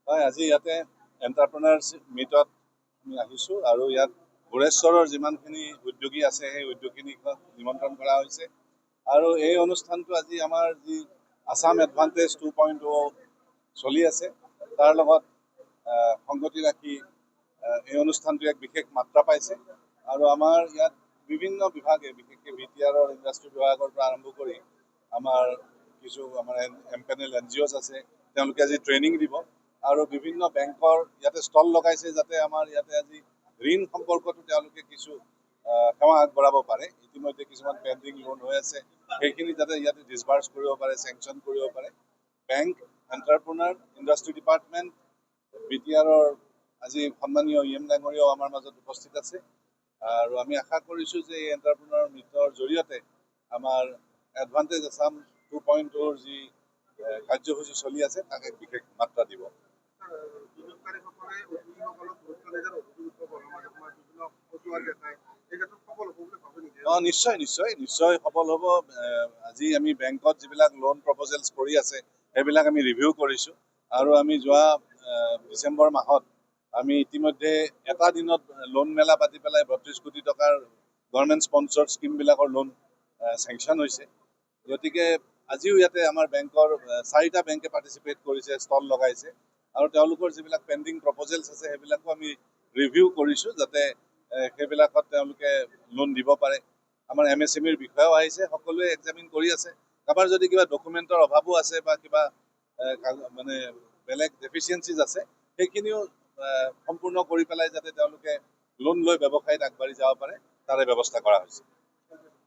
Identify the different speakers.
Speaker 1: হয়, আজি ইয়াতে এণ্টাৰপ্ৰেনাৰশ্বিপ মিটত আমি আহিছোঁ আৰু ইয়াত গোৰেশ্বৰৰ যিমানখিনি উদ্যোগী আছে সেই উদ্যোগীখিনিক নিমন্ত্ৰণ কৰা হৈছে। আৰু এই অনুষ্ঠানটো আজি আমাৰ যি আছাম এডভান্টেজ 2.0 চলি আছে তাৰ লগত সংগতি ৰাখি এই অনুষ্ঠানটো এক বিশেষ মাত্ৰা পাইছে। আৰু আমাৰ ইয়াত বিভিন্ন বিভাগে বিশেষকৈ VTRৰ ইণ্ডাষ্ট্ৰী বিভাগৰ পৰা আৰম্ভ কৰি আমাৰ কিছু আমাৰ এমপেনেল NGOs আছে, তেওঁলোকে আজি ট্ৰেইনিং দিব। আৰু বিভিন্ন বেংকৰ ইয়াতে ষ্টল লগাইছে যাতে আমাৰ ইয়াতে আজি ঋণ সম্পৰ্কতো তেওঁলোকে কিছু সেৱা আগবঢ়াব পাৰে। ইতিমধ্যে কিছুমান পেণ্ডিং লোন হৈ আছে, সেইখিনি যাতে ইয়াতে ডিছবাৰ্চ কৰিব পাৰে, চেংচন কৰিব পাৰে। বেংক, এণ্টাৰপ্ৰেনাৰ, ইণ্ডাষ্ট্ৰী ডিপাৰ্টমেণ্ট, VTRৰ আজি সন্মানীয় EM ডাঙৰীয়াও আমাৰ মাজত উপস্থিত আছে। আৰু আমি আশা কৰিছোঁ যে এই এণ্টাৰপ্ৰেনাৰ মিটৰ জৰিয়তে আমাৰ এডভান্টেজ আছাম 2.0ৰ যি কাৰ্যসূচী চলি আছে তাক এক বিশেষ মাত্ৰা দিব। নিশ্চয় নিশ্চয় নিশ্চয় সফল হ'ব। আজি আমি বেংকত যিবিলাক লোন প্ৰপ'জেলছ কৰি আছে সেইবিলাক আমি ৰিভিউ কৰিছোঁ। আৰু আমি যোৱা ডিচেম্বৰ মাহত আমি ইতিমধ্যে এটা দিনত লোন মেলা পাতি পেলাই 32 কোটি টকাৰ গভৰ্ণমেণ্ট স্পনচৰ্ড স্কিমবিলাকৰ লোন চেংচন হৈছে। গতিকে আজিও ইয়াতে আমাৰ বেংকৰ 4টা বেংকে পাৰ্টিচিপেট কৰিছে, ষ্টল লগাইছে। আৰু তেওঁলোকৰ যিবিলাক পেণ্ডিং প্ৰপ'জেলছ আছে সেইবিলাকো আমি ৰিভিউ কৰিছোঁ যাতে সেইবিলাকত তেওঁলোকে লোন দিব পাৰে। আমাৰ MSMEৰ বিষয়াও আহিছে, সকলোৱে এক্সামিন কৰি আছে। কাৰোবাৰ যদি কিবা ডকুমেণ্টৰ অভাৱো আছে বা কিবা মানে বেলেগ ডেফিচিয়েঞ্চিজ আছে সেইখিনিও সম্পূৰ্ণ কৰি পেলাই যাতে তেওঁলোকে লোন লৈ ব্যৱসায়ত আগবাঢ়ি যাব পাৰে তাৰে ব্যৱস্থা কৰা হৈছে।